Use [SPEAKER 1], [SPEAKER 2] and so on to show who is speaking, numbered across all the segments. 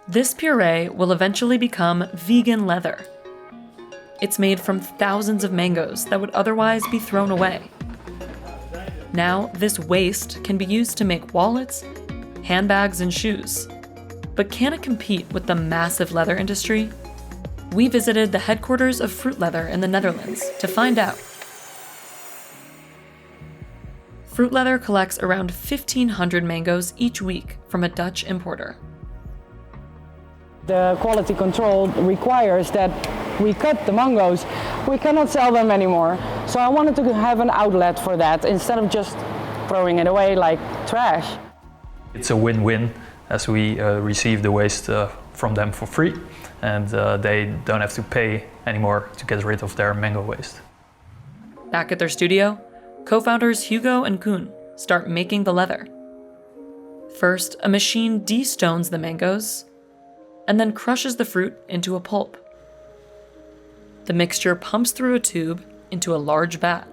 [SPEAKER 1] This puree will eventually become vegan leather. It's made from thousands of mangoes that would otherwise be thrown away. Now, this waste can be used to make wallets, handbags, and shoes. But can it compete with the massive leather industry? We visited the headquarters of fruit leather in the Netherlands to find out. Fruit leather collects around 1,500 mangoes each week from a Dutch importer.
[SPEAKER 2] The quality control requires that we cut the mangoes. We cannot sell them anymore. So I wanted to have an outlet for that instead of just throwing it away like trash.
[SPEAKER 3] It's a win-win as we receive the waste from them for free, and they don't have to pay anymore to get rid of their mango waste.
[SPEAKER 1] Back at their studio, co-founders Hugo and Koen start making the leather. First, a machine de-stones the mangoes, and then crushes the fruit into a pulp. The mixture pumps through a tube into a large vat.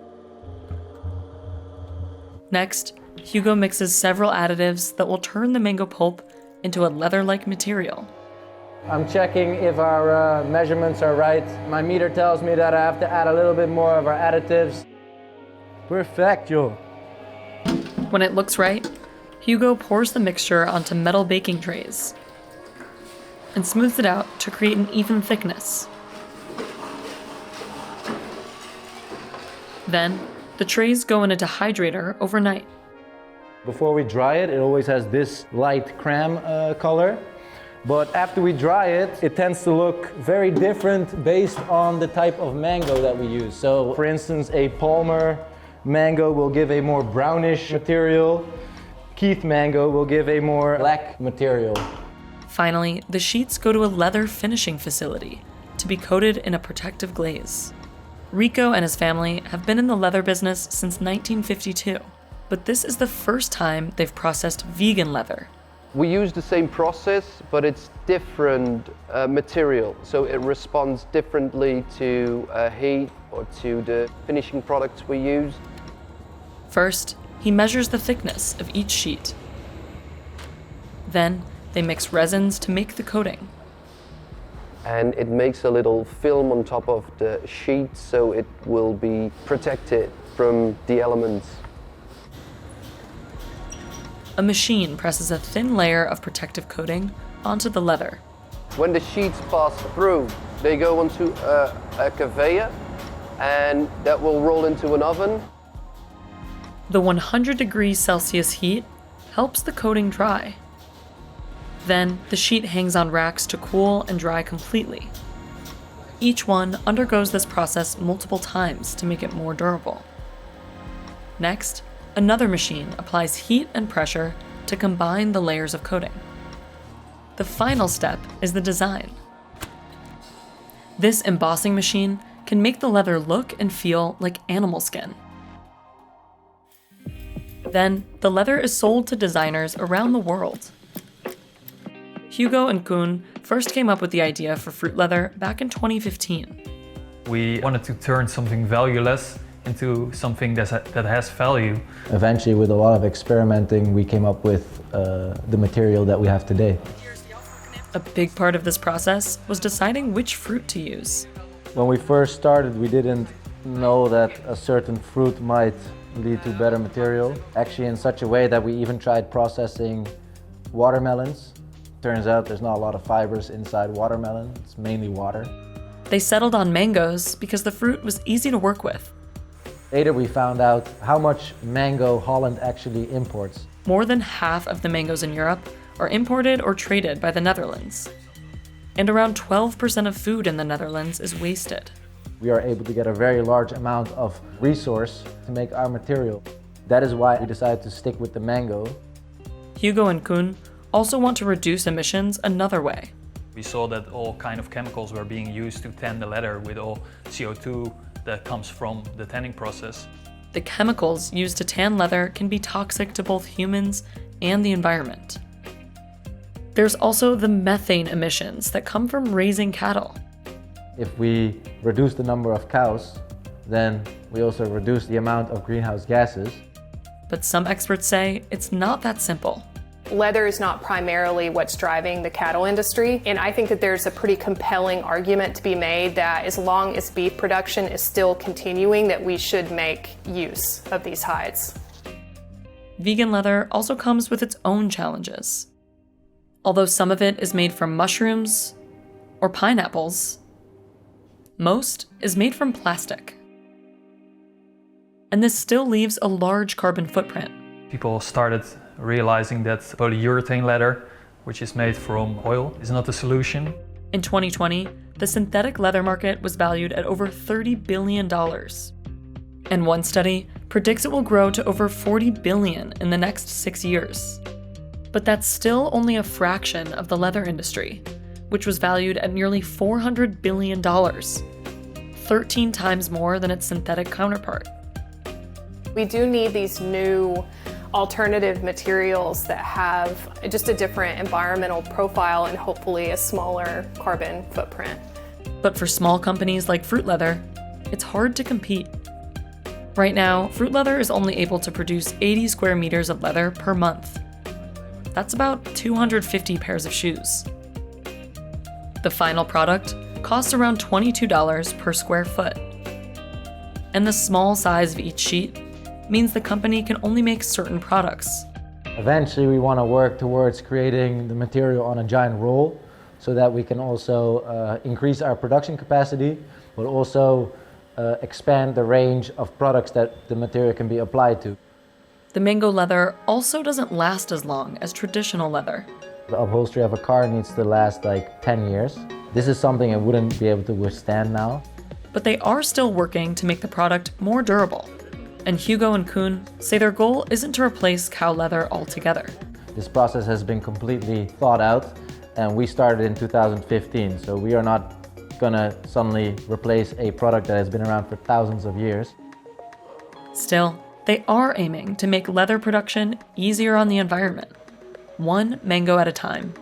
[SPEAKER 1] Next, Hugo mixes several additives that will turn the mango pulp into a leather-like material.
[SPEAKER 4] I'm checking if our measurements are right. My meter tells me that I have to add a little bit more of our additives. Perfecto.
[SPEAKER 1] When it looks right, Hugo pours the mixture onto metal baking trays and smooths it out to create an even thickness. Then, the trays go in a dehydrator overnight.
[SPEAKER 4] Before we dry it, it always has this light creme color. But after we dry it, it tends to look very different based on the type of mango that we use. So, for instance, a Palmer mango will give a more brownish material. Keith mango will give a more black material.
[SPEAKER 1] Finally, the sheets go to a leather finishing facility to be coated in a protective glaze. Rico and his family have been in the leather business since 1952, but this is the first time they've processed vegan leather.
[SPEAKER 5] We use the same process, but it's different material, so it responds differently to heat or to the finishing products we use.
[SPEAKER 1] First, he measures the thickness of each sheet. Then, they mix resins to make the coating.
[SPEAKER 5] And it makes a little film on top of the sheet, so it will be protected from the elements.
[SPEAKER 1] A machine presses a thin layer of protective coating onto the leather.
[SPEAKER 5] When the sheets pass through, they go onto a conveyor, and that will roll into an oven.
[SPEAKER 1] The 100 degrees Celsius heat helps the coating dry. Then, the sheet hangs on racks to cool and dry completely. Each one undergoes this process multiple times to make it more durable. Next, another machine applies heat and pressure to combine the layers of coating. The final step is the design. This embossing machine can make the leather look and feel like animal skin. Then, the leather is sold to designers around the world. Hugo and Koen first came up with the idea for fruit leather back in 2015.
[SPEAKER 3] We wanted to turn something valueless into something that has value.
[SPEAKER 4] Eventually, with a lot of experimenting, we came up with the material that we have today.
[SPEAKER 1] A big part of this process was deciding which fruit to use.
[SPEAKER 4] When we first started, we didn't know that a certain fruit might lead to better material. Actually, in such a way that we even tried processing watermelons. Turns out there's not a lot of fibers inside watermelon, it's mainly water.
[SPEAKER 1] They settled on mangoes because the fruit was easy to work with.
[SPEAKER 4] Later we found out how much mango Holland actually imports.
[SPEAKER 1] More than half of the mangoes in Europe are imported or traded by the Netherlands. And around 12% of food in the Netherlands is wasted.
[SPEAKER 4] We are able to get a very large amount of resource to make our material. That is why we decided to stick with the mango.
[SPEAKER 1] Hugo and Koen also want to reduce emissions another way.
[SPEAKER 3] We saw that all kind of chemicals were being used to tan the leather with all CO2 that comes from the tanning process.
[SPEAKER 1] The chemicals used to tan leather can be toxic to both humans and the environment. There's also the methane emissions that come from raising cattle.
[SPEAKER 4] If we reduce the number of cows, then we also reduce the amount of greenhouse gases.
[SPEAKER 1] But some experts say it's not that simple.
[SPEAKER 6] Leather is not primarily what's driving the cattle industry, and I think that there's a pretty compelling argument to be made that as long as beef production is still continuing, that we should make use of these hides.
[SPEAKER 1] Vegan leather also comes with its own challenges. Although some of it is made from mushrooms or pineapples, most is made from plastic. And this still leaves a large carbon footprint.
[SPEAKER 3] People started realizing that polyurethane leather, which is made from oil, is not the solution.
[SPEAKER 1] In 2020, the synthetic leather market was valued at over $30 billion. And one study predicts it will grow to over $40 billion in the next 6 years. But that's still only a fraction of the leather industry, which was valued at nearly $400 billion, 13 times more than its synthetic counterpart.
[SPEAKER 6] We do need these new alternative materials that have just a different environmental profile and hopefully a smaller carbon footprint.
[SPEAKER 1] But for small companies like Fruit Leather, it's hard to compete. Right now, Fruit Leather is only able to produce 80 square meters of leather per month. That's about 250 pairs of shoes. The final product costs around $22 per square foot. And the small size of each sheet means the company can only make certain products.
[SPEAKER 4] Eventually we want to work towards creating the material on a giant roll so that we can also increase our production capacity, but also expand the range of products that the material can be applied to.
[SPEAKER 1] The mango leather also doesn't last as long as traditional leather.
[SPEAKER 4] The upholstery of a car needs to last like 10 years. This is something it wouldn't be able to withstand now.
[SPEAKER 1] But they are still working to make the product more durable. And Hugo and Koen say their goal isn't to replace cow leather altogether.
[SPEAKER 4] This process has been completely thought out, and we started in 2015, so we are not gonna suddenly replace a product that has been around for thousands of years.
[SPEAKER 1] Still, they are aiming to make leather production easier on the environment, one mango at a time.